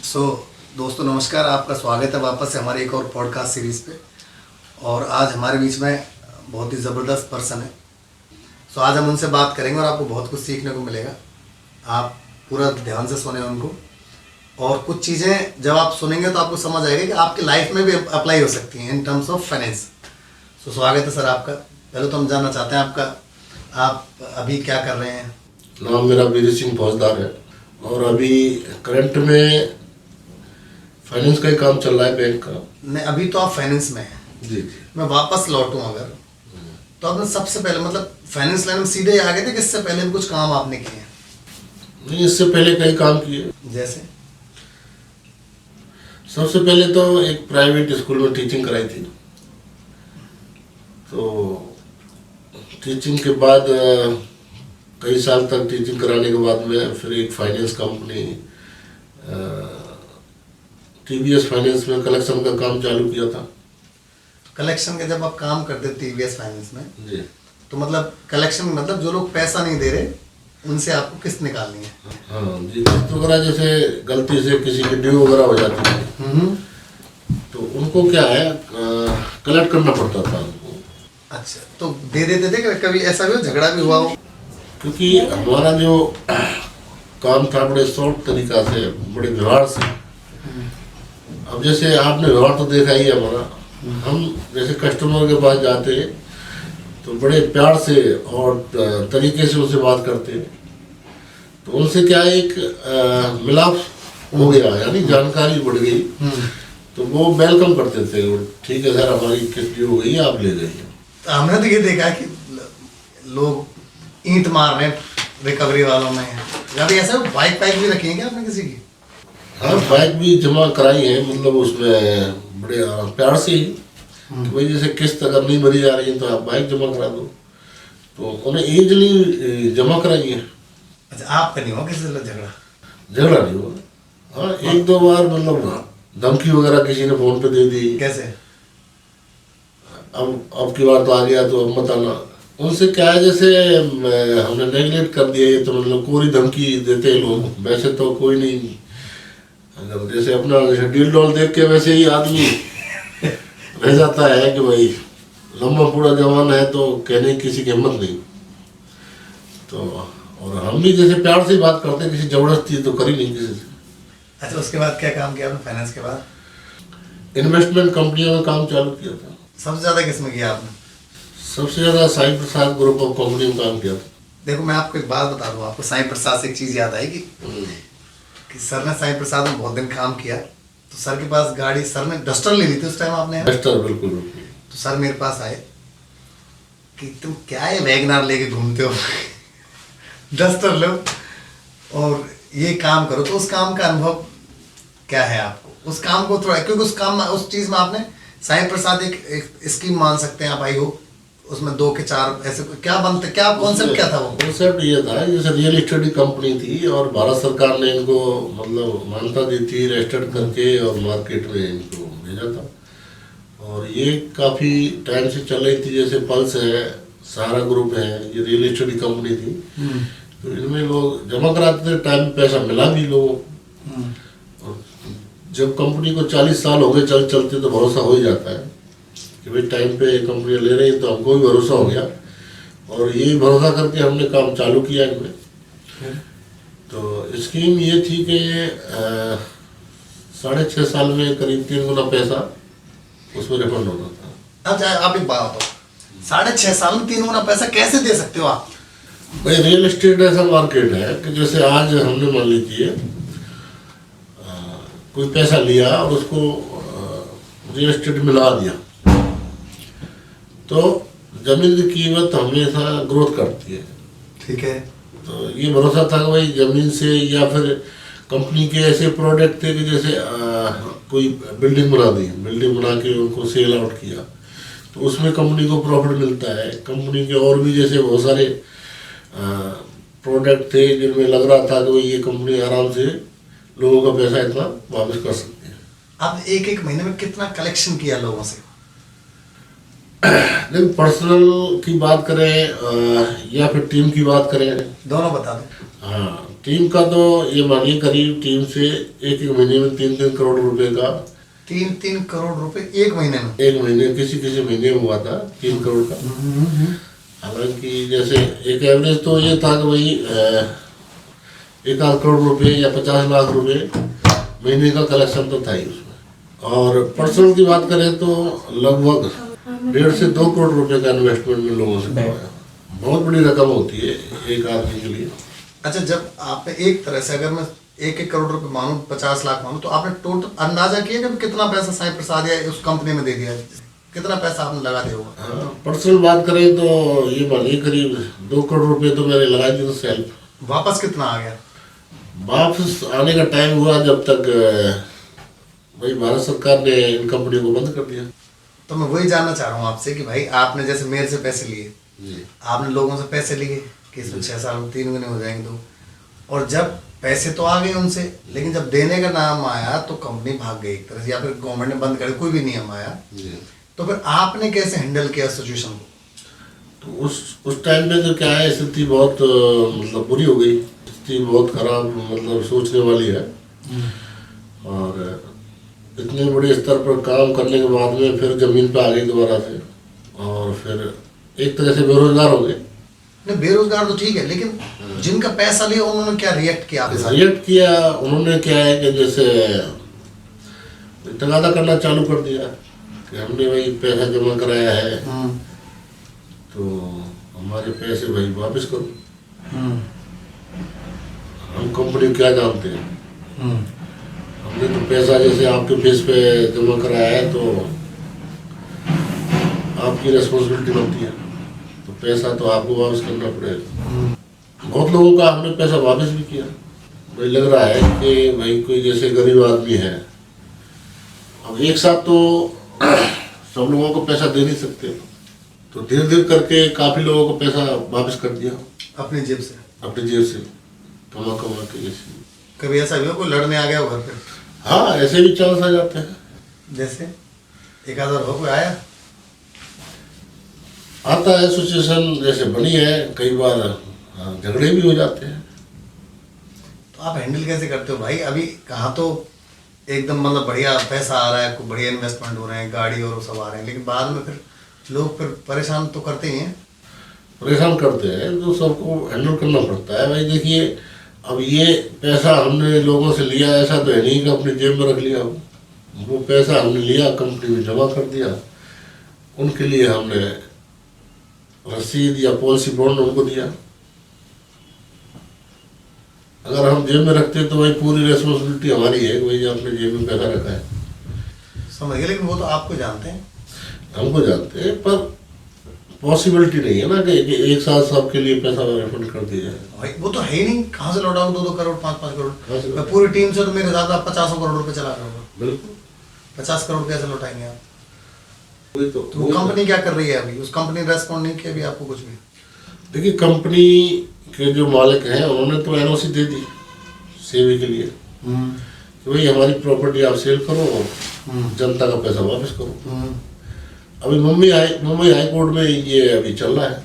सो दोस्तों नमस्कार, आपका स्वागत है वापस से हमारे एक और पॉडकास्ट सीरीज़ पे। और आज हमारे बीच में बहुत ही ज़बरदस्त पर्सन है। सो आज हम उनसे बात करेंगे और आपको बहुत कुछ सीखने को मिलेगा। आप पूरा ध्यान से सुने उनको, और कुछ चीज़ें जब आप सुनेंगे तो आपको समझ आएगा कि आपकी लाइफ में भी अप्लाई हो सकती हैं इन टर्म्स ऑफ फाइनेंस। सो स्वागत है सर आपका। पहले तो हम जानना चाहते हैं आप अभी क्या कर रहे हैं। नाम मेरा वीर सिंह फौजदार है और अभी करंट में फाइनेंस का ही काम चल रहा है, बैंक का। नहीं, अभी तो आप फाइनेंस में हैं। जी। मैं वापस लौटूं अगर, तो आपने सबसे पहले मतलब फाइनेंस लाइन में सीधे आ गए थे कि इससे पहले भी कुछ काम आपने किए हैं? नहीं, इससे पहले कई काम किए। जैसे सबसे पहले तो एक प्राइवेट स्कूल में टीचिंग कराई थी। तो टीचिंग के बाद कई साल तक टीचिंग कराने के बाद में फिर एक फाइनेंस कंपनी टीवीएस फाइनेंस में कलेक्शन का काम चालू किया था। कलेक्शन के जब आप काम करते थे टीवीएस फाइनेंस में, जी। तो मतलब कलेक्शन मतलब जो लोग पैसा नहीं दे रहे उनसे आपको किस्त निकालनी है। हाँ जी, किस्त वगैरह जैसे गलती से किसी की ड्यू वगैरह हो जाती है तो उनको क्या है कलेक्ट करना पड़ता था उनको। अच्छा, तो दे देते थे कि कभी ऐसा भी हो झगड़ा भी हुआ हो? क्योंकि हमारा जो काम था बड़े शॉर्ट तरीका से, बड़े व्यवहार से। अब जैसे आपने व्यवहार तो देखा ही है हमारा। हम जैसे कस्टमर के पास जाते तो बड़े प्यार से और तरीके से उनसे बात करते, तो उनसे क्या एक मिलाप हो गया, यानी जानकारी बढ़ गई। तो वो वेलकम करते थे, ठीक है सर हमारी किस्त हो गई आप ले जाइए। हमने तो ये देखा कि लोग ईंट मार रहे हैं रिकवरी वालों में। कभी ऐसा बाइक भी रखी है क्या आपने किसी की? हाँ, बाइक भी जमा कराई है, मतलब उसमें बड़े प्यार से ही कि भाई जैसे किस्त अगर नहीं भरी जा रही है तो आप बाइक जमा करा दो, तो उन्हें ईजिली जमा कराई है। अच्छा, आपका नहीं हुआ किसी से झगड़ा नहीं हुआ। हाँ, एक दो बार मतलब धमकी वगैरह किसी ने फोन पे दे दी। कैसे? अब की बार तो आ गया तो अब मत आना। उनसे क्या है, जैसे हमने नेगलेक्ट कर दिया ये, तो मतलब कोई धमकी देते हैं लोग। वैसे तो कोई नहीं, अगर जैसे अपना जैसे डील डॉल देख के वैसे ही आदमी रह जाता है कि भाई लंबा पूरा जवान है तो कहने की किसी की हिम्मत नहीं। तो और हम भी जैसे प्यार से बात करते हैं, किसी जबरदस्ती तो करी नहीं किसी से। अच्छा, उसके बाद क्या काम किया आपने फाइनेंस के बाद? इन्वेस्टमेंट कंपनियों में काम चालू किया था। सबसे ज़्यादा किसमें किया आपने? सबसे ज़्यादा साई प्रसाद ग्रुप ऑफ कंपनी में काम किया था। देखो, मैं आपको एक बात बता दूँ, आपको साई प्रसाद से एक चीज़ याद आएगी कि सर ने साई प्रसाद में बहुत दिन काम किया। तो सर के पास गाड़ी, सर ने डस्टर ले ली थी उस टाइम आपने? डस्टर, बिल्कुल। तो सर मेरे पास आए कि तुम क्या है वैगनार लेके घूमते हो डस्टर लो और ये काम करो। तो उस काम का अनुभव क्या है आपको? उस काम को थोड़ा, क्योंकि उस चीज़ में आपने साई प्रसाद एक स्कीम मान सकते हैं आप, आई हो उसमें 2 के 4 ऐसे क्या बनते, क्या कॉन्सेप्ट क्या था वो? कॉन्सेप्ट ये था जैसे रियल एस्टेट की कंपनी थी और भारत सरकार ने इनको मतलब मान्यता दी थी रजिस्टर्ड करके, और मार्केट में इनको भेजा था। और ये काफ़ी टाइम से चल रही थी। जैसे पल्स है, सहारा ग्रुप है, ये रियल एस्टेट की कंपनी थी। तो इनमें लोग जमा कराते थे, टाइम पैसा मिला भी लोगों को। और जब कंपनी को 40 साल हो गए चलते तो भरोसा हो ही जाता है कि भाई टाइम पे कंपनी ले रही है, तो हमको भी भरोसा हो गया। और यही भरोसा करके हमने काम चालू किया इनमें। तो स्कीम ये थी कि 6.5 साल में करीब 3 गुना पैसा उसमें रिफंड होता था। अच्छा, आप एक बात बताओ, 6.5 साल में 3 गुना पैसा कैसे दे सकते हो आप? भाई रियल एस्टेट ऐसा मार्केट है कि जैसे आज हमने मान लीजिए कोई पैसा लिया और उसको रियल एस्टेट मिला दिया, तो जमीन की कीमत हमेशा ग्रोथ करती है। ठीक है। तो ये भरोसा था कि भाई जमीन से, या फिर कंपनी के ऐसे प्रोडक्ट थे कि जैसे कोई बिल्डिंग बना के उनको सेल आउट किया, तो उसमें कंपनी को प्रॉफिट मिलता है। कंपनी के और भी जैसे बहुत सारे प्रोडक्ट थे जिनमें लग रहा था कि भाई ये कंपनी आराम से लोगों का पैसा इतना वापस कर सकती है। आप एक महीने में कितना कलेक्शन किया लोगों से? लेकिन पर्सनल की बात करें या फिर टीम की बात करें, दोनों बता दें। हाँ टीम का तो ये मानिए करीब टीम से एक एक महीने में 3-3 करोड़ रुपए का, 3-3 करोड़ रुपए एक महीने में? एक महीने, किसी किसी महीने में हुआ था 3 करोड़ का। हालांकि जैसे एक एवरेज तो ये था कि भाई 1 करोड़ रुपए या 50 लाख रुपए महीने का कलेक्शन तो था ही उसमें। और पर्सनल की बात करें तो लगभग 1.5 से 2 करोड़ रुपए का इन्वेस्टमेंट में लोगों से करवाया। बहुत बड़ी रकम होती है एक आदमी के लिए। अच्छा, जब आपने एक तरह से, अगर मैं 1-1 करोड़ रुपए मानूं, 50 लाख मानूं, तो आपने टोटल अंदाजा किया कि कितना पैसा साईं प्रसाद या उस कंपनी में दे दिया, कितना पैसा आपने लगा दिया होगा? हाँ, पर्सनल बात करें तो ये मानिए करीब 2 करोड़ रुपए तो मैंने लगा दिए सेल्फ। वापस कितना आ गया? वापस आने का टाइम हुआ जब तक भाई भारत सरकार ने इन कंपनी को बंद कर दिया। तो मैं वही जानना चाह रहा हूँ आपसे कि भाई आपने जैसे मेरे से पैसे लिए, जी आपने लोगों से पैसे लिए कि इसमें 6 साल में 3 महीने हो जाएंगे तो, और जब पैसे तो आ गए उनसे, लेकिन जब देने का नाम आया तो कंपनी भाग गई एक तरह से, या फिर गवर्नमेंट ने बंद कर दिया, कोई भी नियम आया, जी। तो फिर आपने कैसे हैंडल किया सिचुएशन को? तो उस टाइम पे तो क्या है, स्थिति बहुत मतलब बुरी हो गई, स्थिति बहुत खराब, मतलब सोचने वाली है। और इतने बड़े स्तर पर काम करने के बाद में फिर जमीन पे आ गई दोबारा से, और फिर एक तरह से बेरोजगार हो गए। नहीं, बेरोजगार तो ठीक है, लेकिन जिनका पैसा लिया उन्होंने क्या रिएक्ट किया आपके साथ? रिएक्ट किया उन्होंने क्या है कि जैसे तगादा करना चालू कर दिया कि हमने भाई पैसा जमा कराया है तो हमारे पैसे भाई वापस करो। हम कंपनी क्या जानते हैं, हमने तो पैसा जैसे आपके फेस पे जमा कराया है तो आपकी रिस्पॉन्सिबिलिटी बनती है, तो पैसा तो आपको वापस करना पड़ेगा। बहुत लोगों का हमने पैसा वापस भी किया। भाई लग रहा है कि भाई कोई जैसे गरीब आदमी है, अब एक साथ तो सब लोगों को पैसा दे नहीं सकते, तो धीरे धीरे करके काफ़ी लोगों को पैसा वापस कर दिया अपनी जेब से? अपनी जेब से कमा कमा के। जैसे कभी ऐसा भी हो कोई लड़ने आ गया हो घर पे? हाँ, ऐसे भी चांस आ जाते हैं। जैसे एक आध बार हो कोई आया? आता है सिचुएशन, जैसे बनी है कई बार, झगड़े भी हो जाते हैं। तो आप हैंडल कैसे करते हो भाई? अभी कहाँ तो एकदम मतलब बढ़िया पैसा आ रहा है, कोई बढ़िया इन्वेस्टमेंट हो रहे हैं, गाड़ी और वो सब आ रहे हैं, लेकिन बाद में फिर लोग फिर परेशान तो करते ही हैं। परेशान करते हैं तो सबको हैंडल करना पड़ता है। भाई देखिए, अब ये पैसा हमने लोगों से लिया, ऐसा तो है नहीं कि अपनी जेब में रख लिया। वो पैसा हमने लिया, कंपनी में जमा कर दिया, उनके लिए हमने रसीद या पॉलिसी बॉन्ड उनको दिया। अगर हम जेब में रखते तो वही पूरी रिस्पॉन्सिबिलिटी हमारी है कि भाई आपने जेब में पैसा रखा है। समझ गए, लेकिन वो तो आपको जानते हैं। हमको जानते हैं, पर पॉसिबिलिटी नहीं है ना कि एक साथ सबके लिए पैसा रिफंड कर दिया जाए। भाई वो तो है ही नहीं, कहाँ से लौटाऊँ 2-2 करोड़ 5-5 कहाँ से करोड़? मैं पूरी टीम से तो मेरे ज़्यादा 50 करोड़ रुपए चला रहा हूँ। बिल्कुल। 50 करोड़ कैसे लौटाएंगे आप? वही तो वो कंपनी क्या कर रही है अभी? उस कंपनी ने रेस्पॉन्ड नहीं किया अभी आपको कुछ भी? देखिए, कंपनी के जो मालिक हैं उन्होंने तो एनओसी दे दी सेवी के लिए कि भाई हमारी प्रॉपर्टी आप सेल करो और जनता का पैसा वापस करो। अभी मुंबई हाई कोर्ट में ये अभी चल रहा है,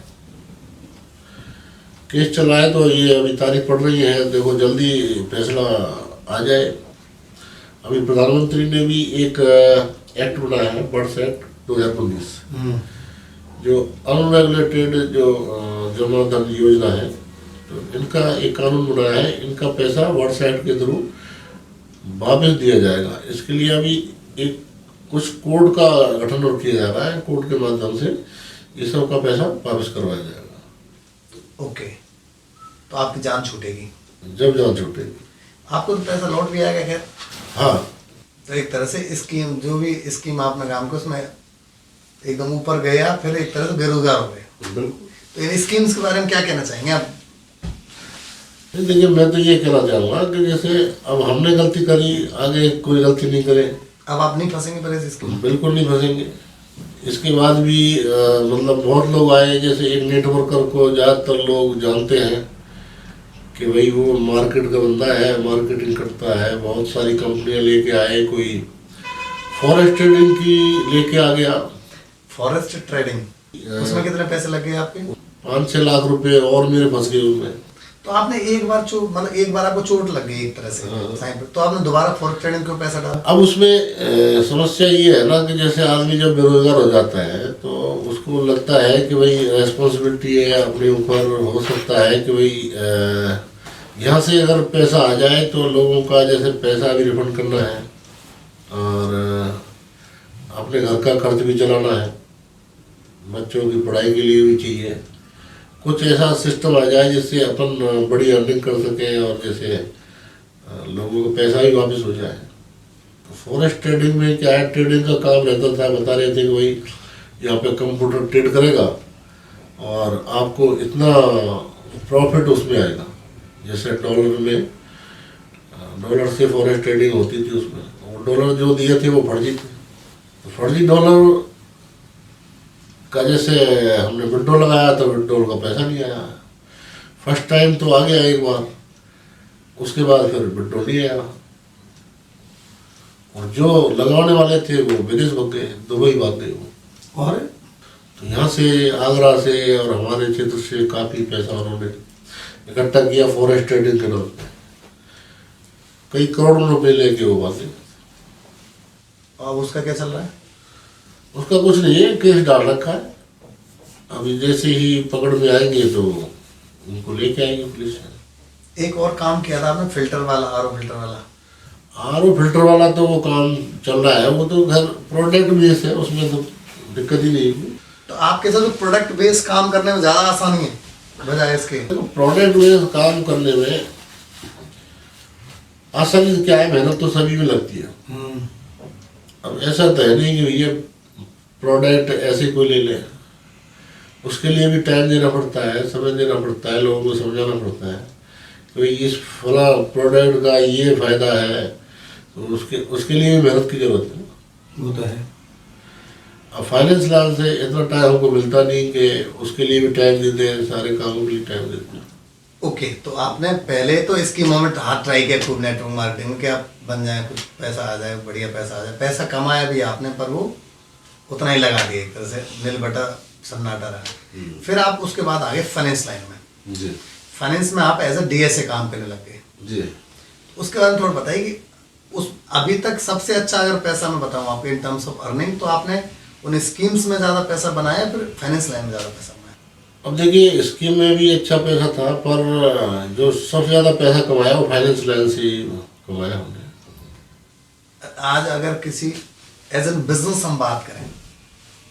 केस चल रहा है, तो ये अभी तारीख पड़ रही है, देखो जल्दी फैसला आ जाए। अभी प्रधानमंत्री ने भी एक एक्ट बनाया है, बर्ड्स एक्ट 2019, जो अनरेगुलेटेड जो जमा धन योजना है, तो इनका एक कानून बनाया है, इनका पैसा बर्ड्स एक्ट के थ्रू वापस दिया जाएगा। इसके लिए अभी एक कुछ कोर्ट का गठन और किया जा रहा है, कोर्ट के माध्यम से ये सब का पैसा वापस करवाया जाएगा। ओके, तो आपकी जान छूटेगी जब जान छूटेगी। आपको तो पैसा लौट भी आएगा खैर। हाँ, तो एक तरह से स्कीम, जो भी स्कीम आपने काम को, उसमें एकदम ऊपर गया, फिर एक तरह से बेरोजगार हो गए। बिल्कुल। तो इन स्कीम्स के बारे में क्या कहना चाहेंगे आप? देखिए, मैं तो ये कहना चाहूँगा कि जैसे अब हमने गलती करी, आगे कोई गलती नहीं करे। अब आप नहीं फंसेंगे पर इस स्कीम? बिल्कुल नहीं फंसेंगे। इसके बाद भी मतलब बहुत लोग आए, जैसे एक नेटवर्कर को ज़्यादातर लोग जानते हैं कि भाई वो मार्केट का बंदा है, मार्केटिंग करता है, बहुत सारी कंपनियां लेके आए, कोई फॉरेस्ट ट्रेडिंग की लेके आ गया। फॉरेस्ट ट्रेडिंग, उसमें कितने पैसे लग गए आपके? 5-6 लाख रुपए और मेरे फंस गए उसमें। तो आपने एक बार मतलब एक बार आपको चोट लग गई एक तरह से साइन पे, तो आपने दोबारा फॉरेस्ट ट्रेडिंग क्यों पैसा डाला? अब उसमें समस्या ये है ना कि जैसे आदमी जब बेरोजगार हो जाता है तो उसको लगता है कि भाई रेस्पॉन्सिबिलिटी है अपने ऊपर, हो सकता है कि भाई यहाँ से अगर पैसा आ जाए तो लोगों का जैसे पैसा भी रिफंड करना है और अपने घर का खर्च भी चलाना है, बच्चों की पढ़ाई के लिए भी चाहिए, कुछ ऐसा सिस्टम आ जाए जिससे अपन बड़ी अर्निंग कर सके और जैसे लोगों को पैसा भी वापस हो जाए। तो फॉरेस्ट ट्रेडिंग में क्या है, ट्रेडिंग का काम रहता था, बता रहे थे कि भाई यहाँ पे कंप्यूटर ट्रेड करेगा और आपको इतना प्रॉफिट उसमें आएगा। जैसे डॉलर में, डॉलर से फॉरेस्ट ट्रेडिंग होती थी उसमें, और डॉलर जो दिए थे वो फर्जी थे। तो फर्जी डॉलर का जैसे हमने विड्रॉ लगाया तो विड्रॉल का पैसा नहीं आया। फर्स्ट टाइम तो आ गया एक बार, उसके बाद फिर विड्रॉ नहीं आया, और जो लगाने वाले थे वो विदेश भाग गए, दुबई भाग गए वो। और तो यहाँ से आगरा से और हमारे क्षेत्र से काफ़ी पैसा उन्होंने इकट्ठा किया फॉरेस्ट ट्रेडिंग के नाम पे, कई करोड़ों रुपए लेके वो भागे। अब उसका क्या चल रहा है? उसका कुछ नहीं है, केस डाल रखा है। अभी जैसे ही पकड़ में आएंगे तो उनको लेके आएंगे पुलिस। एक और काम किया था आपने, फिल्टर वाला, आरओ फिल्टर वाला। आरओ फिल्टर वाला तो वो काम चल रहा है, वो तो घर प्रोडक्ट बेस है, उसमें तो दिक्कत ही नहीं है। तो आपके साथ प्रोडक्ट बेस काम करने में ज़्यादा आसानी है बजाय इसके? प्रोडक्ट बेस काम करने में आसानी क्या है, मेहनत तो सभी में लगती है। अब ऐसा तो है नहीं कि ये प्रोडक्ट ऐसे कोई ले ले, उसके लिए भी टाइम देना पड़ता है, समय देना पड़ता है, लोगों को समझाना पड़ता है कि इस फला प्रोडक्ट का ये फायदा है, तो उसके लिए भी मेहनत की जरूरत है। वो तो है। अब फाइनेंस लाइन से इतना टाइम हमको मिलता नहीं कि उसके लिए भी टाइम देते हैं, सारे कामों के लिए टाइम देते हैं। ओके, तो आपने पहले तो इसकी मोमेंट हाथ ट्राई किया खूब नेटवर्क मार्केटिंग में कि आप बन जाए, कुछ पैसा आ जाए, बढ़िया पैसा आ जाए, पैसा कमाया भी आपने, पर वो उतना ही लगा दिया, एक तरह से नील बटा सन्नाटा रहा। फिर आप उसके बाद आगे फाइनेंस लाइन में। जी। फाइनेंस में आप एज ए डीएसए काम करने लग गए। जी। उसके बाद थोड़ा बताइए कि उस अभी तक सबसे अच्छा अगर पैसा मैं बताऊँ आपको इन टर्म्स ऑफ अर्निंग, तो आपने उन स्कीम्स में ज़्यादा पैसा बनाया, फिर फाइनेंस लाइन में ज़्यादा पैसा बनाया? अब देखिए, स्कीम में भी अच्छा पैसा था, पर जो सबसे ज़्यादा पैसा कमाया वो फाइनेंस लाइन से ही कमाया हमने। आज अगर किसी एज एन बिजनेस हम बात करें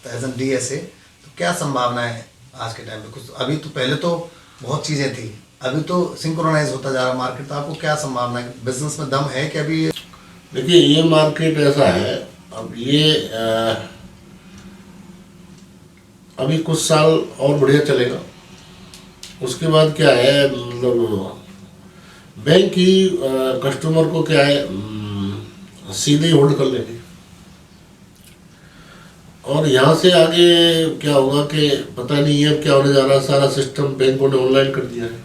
तो एज एन डीएसए, तो क्या संभावना है आज के टाइम पे? कुछ अभी तो, पहले तो बहुत चीज़ें थी, अभी तो सिंक्रोनाइज होता जा रहा मार्केट, तो आपको क्या संभावना है? बिजनेस में दम है कि अभी? देखिए, ये मार्केट ऐसा है, अब ये अभी कुछ साल और बढ़िया चलेगा, उसके बाद क्या है, मतलब बैंक ही कस्टमर को क्या है सीधे होल्ड कर लेंगे, और यहाँ से आगे क्या होगा कि पता नहीं है अब क्या होने जा रहा है। सारा सिस्टम बैंकों ने ऑनलाइन कर दिया है।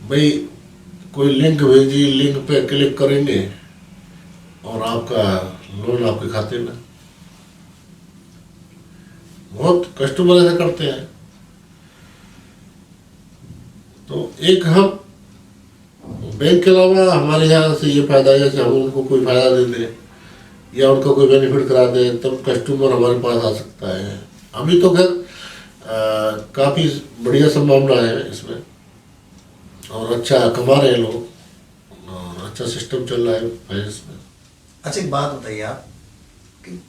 भाई कोई लिंक भेजी, लिंक पे क्लिक करेंगे और आपका लोन आपके खाते में। बहुत कस्टमर ऐसा करते हैं। तो एक हम बैंक के अलावा हमारे यहाँ से ये फायदा है, जैसे हम उनको कोई फायदा दे दें या उनका कोई बेनिफिट करा दें, तब कस्टमर हमारे पास आ सकता है। अभी तो खैर काफ़ी बढ़िया संभावना है इसमें, और अच्छा कमा रहे हैं लोग, और अच्छा सिस्टम चल रहा है फाइनेंस में। अच्छा, एक बात बताइए आप कि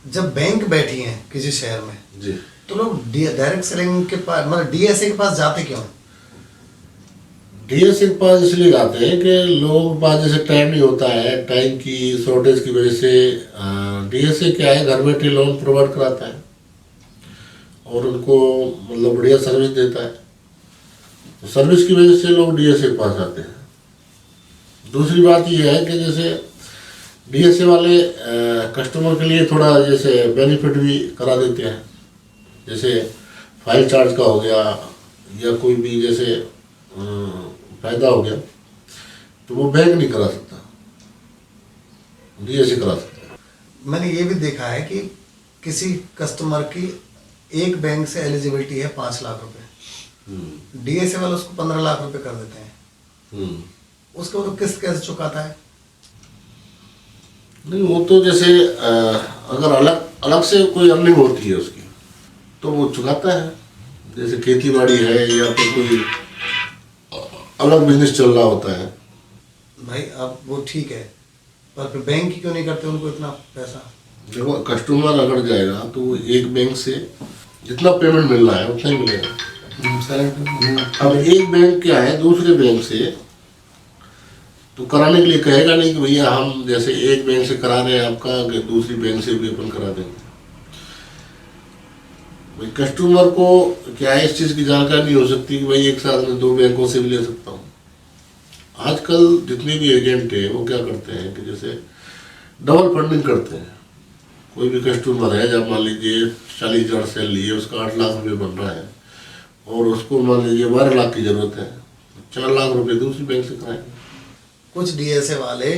जब बैंक बैठी हैं किसी शहर में जी, तो लोग डायरेक्ट सेलिंग के पास, मतलब डीएसए के पास जाते क्यों? डीएसए के पास इसलिए जाते हैं कि लोगों के पास जैसे टाइम नहीं होता है, टाइम की शॉर्टेज की वजह से डीएसए क्या है, घर बैठे लोन प्रोवाइड कराता है और उनको मतलब बढ़िया सर्विस देता है। तो सर्विस की वजह से लोग डीएसए के पास आते हैं। दूसरी बात यह है कि जैसे डीएसए वाले कस्टमर के लिए थोड़ा जैसे बेनिफिट भी करा देते हैं, जैसे फाइल चार्ज का हो गया या कोई भी जैसे फायदा हो गया, तो वो बैंक नहीं करा सकता, डीएसए करा सकता है। मैंने ये भी देखा है कि किसी कस्टमर की एक बैंक से एलिजिबिलिटी है 5 लाख रुपए, डीएसए वाले उसको 15 लाख रुपए कर देते हैं, उसको तो किस्त कैसे चुकाता है? नहीं, वो तो जैसे अगर अलग अलग से कोई अर्निंग होती है उसकी तो वो चुकाता है, जैसे खेती बाड़ी है या फिर कोई अलग बिजनेस चल रहा होता है। भाई अब वो ठीक है, पर फिर बैंक ही क्यों नहीं करते उनको इतना पैसा? देखो, कस्टमर अगर जाएगा तो वो एक बैंक से जितना पेमेंट मिल रहा है उतना ही मिलेगा। अब एक बैंक क्या है दूसरे बैंक से तो कराने के लिए कहेगा नहीं कि भैया हम जैसे एक बैंक से करा रहे हैं आपका, दूसरी बैंक से भी अपन करा देंगे। भाई कस्टमर को क्या है, इस चीज़ की जानकारी नहीं हो सकती कि भाई एक साथ में 2 बैंकों से भी ले सकता हूँ। आजकल जितने भी एजेंट है वो क्या करते हैं कि जैसे डबल फंडिंग करते हैं। कोई भी कस्टमर है, जब मान लीजिए 40,000 सैलरी है, उसका 8 लाख रुपये बन रहा है और उसको मान लीजिए 12 लाख की ज़रूरत है, 4 लाख रुपये दूसरी बैंक से कराएंगे। कुछ डीएसए वाले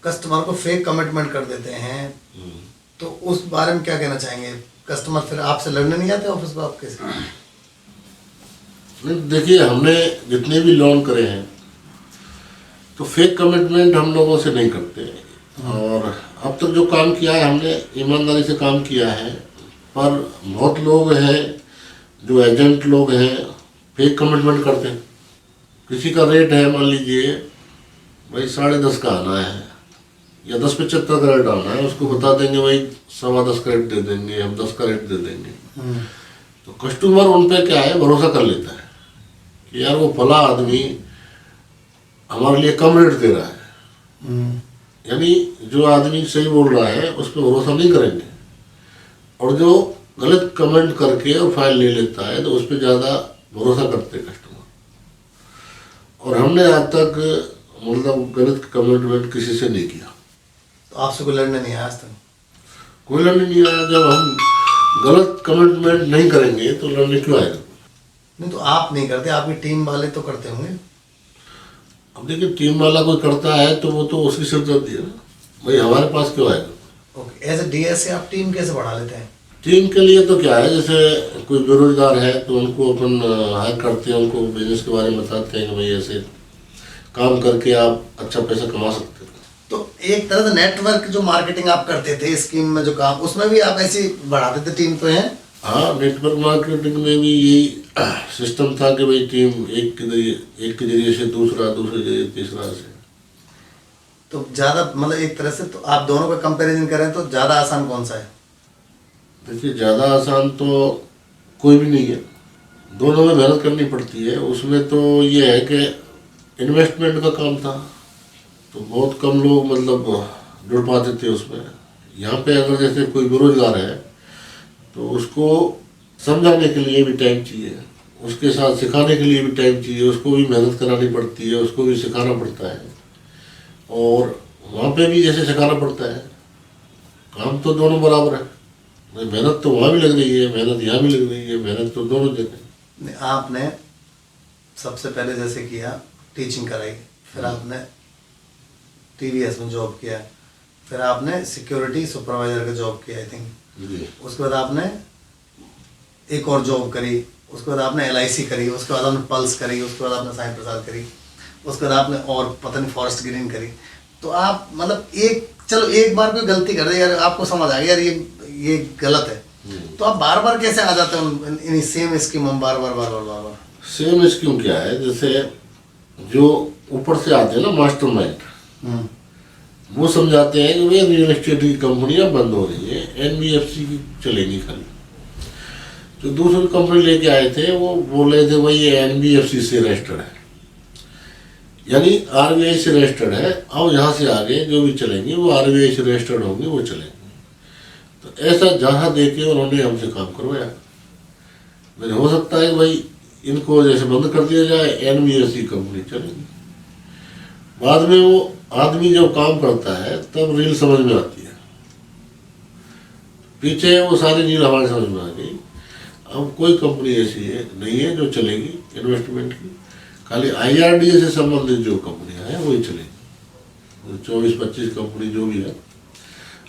कस्टमर को फेक कमिटमेंट कर देते हैं, तो उस बारे में क्या कहना चाहेंगे? कस्टमर फिर आपसे लड़ने नहीं आते ऑफिस में आपके से? नहीं, देखिए, हमने जितने भी लोन करे हैं तो फेक कमिटमेंट हम लोगों से नहीं करते, और अब तक जो काम किया है हमने ईमानदारी से काम किया है। पर बहुत लोग हैं जो एजेंट लोग हैं फेक कमिटमेंट करते हैं। किसी का रेट है मान लीजिए भाई 10.5 का आना है या 10.75 का रेट आना है, उसको बता देंगे भाई 10.25 का रेट दे देंगे, हम 10 का रेट दे देंगे। तो कस्टमर उन पे क्या है, भरोसा कर लेता है कि यार वो फला आदमी हमारे लिए कम रेट दे रहा है। यानी जो आदमी सही बोल रहा है उस पर भरोसा नहीं करेंगे, और जो गलत कमेंट करके और फाइल ले लेता है तो उस पर ज़्यादा भरोसा करते हैं कस्टमर। और हमने आज तक मतलब गलत कमिटमेंट किसी से नहीं किया। तो आपसे कोई लड़ने नहीं आया आज तक? कोई लड़ने नहीं आया। जब हम गलत कमिटमेंट नहीं करेंगे तो लड़ने क्यों आएगा? नहीं, तो आप नहीं करते, आपकी टीम वाले तो करते होंगे। अब देखिए, टीम वाला कोई करता है तो वो तो उसकी सिरदर्दी है ना, भाई हमारे पास क्यों आएगा? ओके, एज ए डीएसए आप टीम कैसे बढ़ा लेते हैं? टीम के लिए तो क्या है, जैसे कोई बेरोजगार है तो उनको अपन हायर करते हैं, उनको बिजनेस के बारे में बताते हैं कि भाई ऐसे काम करके आप अच्छा पैसा कमा सकते हैं। तो एक तरह से नेटवर्क जो मार्केटिंग आप करते थे स्कीम में जो काम, उसमें भी आप ऐसे ही बढ़ाते थे टीम को? हैं हाँ, नेटवर्क मार्केटिंग में भी यही सिस्टम था कि भाई टीम एक के जरिए से दूसरे जरिए तीसरा से। तो ज़्यादा मतलब एक तरह से तो आप दोनों का कंपैरिजन करें तो ज़्यादा आसान कौन सा है? देखिए, ज़्यादा आसान तो कोई भी नहीं है, दोनों में मेहनत करनी पड़ती है। उसमें तो ये है कि इन्वेस्टमेंट का काम था तो बहुत कम लोग मतलब जुड़ पाते थे उसमें। यहाँ पे अगर जैसे कोई बेरोजगार है तो उसको समझाने के लिए भी टाइम चाहिए, उसके साथ सिखाने के लिए भी टाइम चाहिए, उसको भी मेहनत करानी पड़ती है, उसको भी सिखाना पड़ता है, और वहाँ पे भी जैसे सिखाना पड़ता है। काम तो दोनों बराबर है, मेहनत तो वहाँ भी लग रही है, मेहनत यहाँ भी लग रही है, मेहनत तो दोनों जगह। आपने सबसे पहले जैसे किया टीचिंग कराई, फिर आपने टीवीएस में जॉब किया, फिर आपने सिक्योरिटी सुपरवाइजर का जॉब किया आई थिंक, उसके बाद आपने एक और जॉब करी, उसके बाद आपने एलआईसी करी, उसके बाद आपने पल्स करी, उसके बाद आपने साईं प्रसाद करी, उसके बाद आपने और पता नहीं फॉरेस्ट ग्रीन करी। तो आप मतलब एक बार कोई गलती कर दे यार, आपको समझ आ गया यार ये गलत है, तो आप बार बार कैसे आ जाते हो इन सेम स्कीम में बार बार? सेम स्कीम क्या है, जैसे जो ऊपर से आते हैं ना मास्टरमाइंड, वो समझाते हैं कि भैया रियल एस्टेट की कंपनियां बंद हो रही है, एनबीएफसी की चलेगी खाली। जो दूसरी कंपनी लेके आए थे वो बोल रहे थे भाई ये एनबीएफसी से रजिस्टर्ड है, यानी आरबीआई से रजिस्टर्ड है, अब यहाँ से आगे जो भी चलेंगी वो आरबीआई से रजिस्टर्ड होंगी, वो चलेंगी। तो ऐसा जहाँ देके उन्होंने हमसे काम करवाया। मैंने हो सकता है कि भाई इनको जैसे बंद कर दिया जाए, एनबीएफसी कंपनी चलेगी। बाद में वो आदमी जब काम करता है तब रील समझ में आती है, पीछे वो सारी रील हमारे समझ में आ गई। अब कोई कंपनी ऐसी है नहीं है जो चलेगी इन्वेस्टमेंट की, खाली आईआरडीए से संबंधित जो कंपनियां हैं वही चलेगी। 24-25 कंपनी जो भी है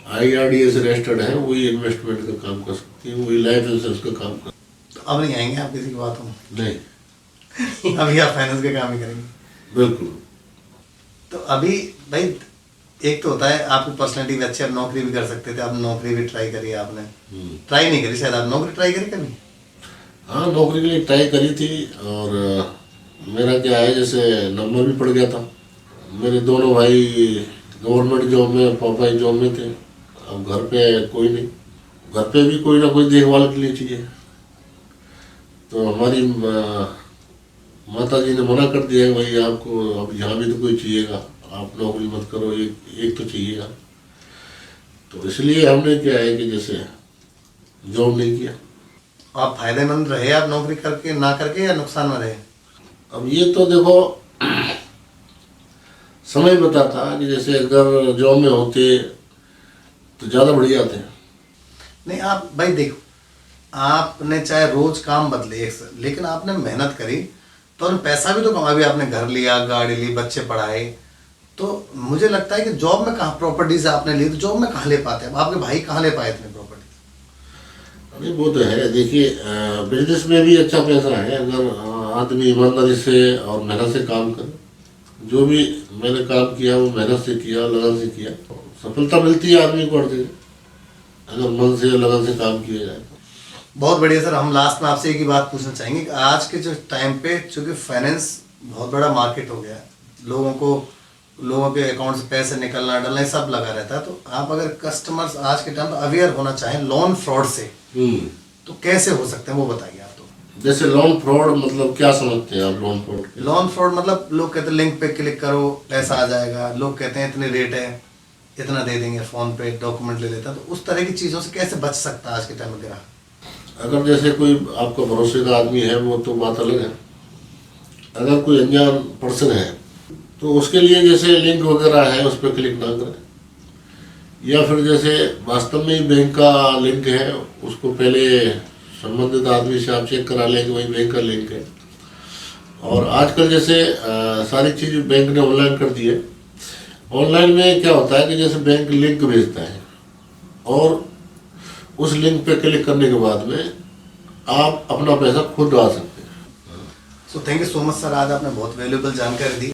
IRDA से रजिस्टर्ड है, वही इन्वेस्टमेंट का काम कर सकती है, वही लाइफ इंश्योरेंस का काम कर। तो अब नहीं आएंगे आप किसी की बातों में? नहीं, अभी आप फाइनेंस का काम ही करेंगे। बिल्कुल। तो अभी भाई एक तो होता है आपकी पर्सनैलिटी भी अच्छी, आप नौकरी भी कर सकते थे, आप नौकरी भी ट्राई करी आपने। ट्राई नहीं करी शायद, आप नौकरी ट्राई करी कभी? हाँ, नौकरी के लिए ट्राई करी थी, और मेरा क्या है, जैसे नंबर भी पड़ गया था। मेरे दोनों भाई गवर्नमेंट जॉब में, पापा ही जॉब में थे। अब घर पे कोई नहीं, घर पे भी कोई ना कोई देखभाल के लिए चाहिए। तो हमारी माता जी ने मना कर दिया कि भाई आपको अब यहाँ भी तो कोई चाहिएगा, आप नौकरी मत करो, एक तो चाहिएगा। तो इसलिए हमने क्या है कि जैसे जॉब नहीं किया। आप फायदेमंद रहे आप नौकरी करके ना करके, या नुकसान में रहे? अब ये तो देखो समय बताता कि जैसे अगर जॉब में होते तो ज़्यादा बढ़िया थे। नहीं आप भाई देखो, आपने चाहे रोज काम बदले एक से, लेकिन आपने मेहनत करी तो उन्हें पैसा भी तो कमा, भी आपने घर लिया, गाड़ी ली, बच्चे पढ़ाए। तो मुझे लगता है कि जॉब में कहाँ प्रॉपर्टीज आपने ली, तो जॉब में कहाँ ले पाते? अब आपके भाई कहाँ ले पाए इतने प्रॉपर्टीज? नहीं, वो तो है। देखिए, बिजनेस में भी अच्छा पैसा है अगर आदमी ईमानदारी से और मेहनत से काम करे। जो भी मैंने काम किया वो मेहनत से किया, लगन से किया, सफलता मिलती है आदमी को हर जगह, अगर मन से लगन से काम किया जाए। बहुत बढ़िया सर। हम लास्ट में आपसे एक ही बात पूछना चाहेंगे कि आज के जो टाइम पे, चूंकि फाइनेंस बहुत बड़ा मार्केट हो गया है, लोगों के अकाउंट से पैसे निकलना डलना ये सब लगा रहता है, तो आप अगर कस्टमर्स आज के टाइम पे अवेयर होना चाहें लोन फ्रॉड से, तो कैसे हो सकते हैं वो बताइए आप। तो जैसे लोन फ्रॉड मतलब क्या समझते हैं आप? लोन फ्रॉड, लोन फ्रॉड मतलब लोग कहते हैं लिंक पे क्लिक करो पैसा आ जाएगा, लोग कहते हैं इतने रेट है, इतना दे देंगे, फोन पे डॉक्यूमेंट ले लेता है। तो उस तरह की चीज़ों से कैसे बच सकता है आज के टाइम में ग्राहक? अगर जैसे कोई आपका भरोसे का आदमी है वो तो बात अलग है। अगर कोई अनजान पर्सन है तो उसके लिए जैसे लिंक वगैरह है उस पर क्लिक ना करें, या फिर जैसे वास्तव में ही बैंक का लिंक है उसको पहले संबंधित आदमी से आप चेक करा लें कि वही बैंक का लिंक है। और आजकल जैसे सारी चीज़ बैंक ने ऑनलाइन कर दी है। ऑनलाइन में क्या होता है कि जैसे बैंक लिंक भेजता है और उस लिंक पे क्लिक करने के बाद में आप अपना पैसा खुद डाल सकते हैं। So thank you so much sir, आज आपने बहुत वैल्यूएबल जानकारी दी।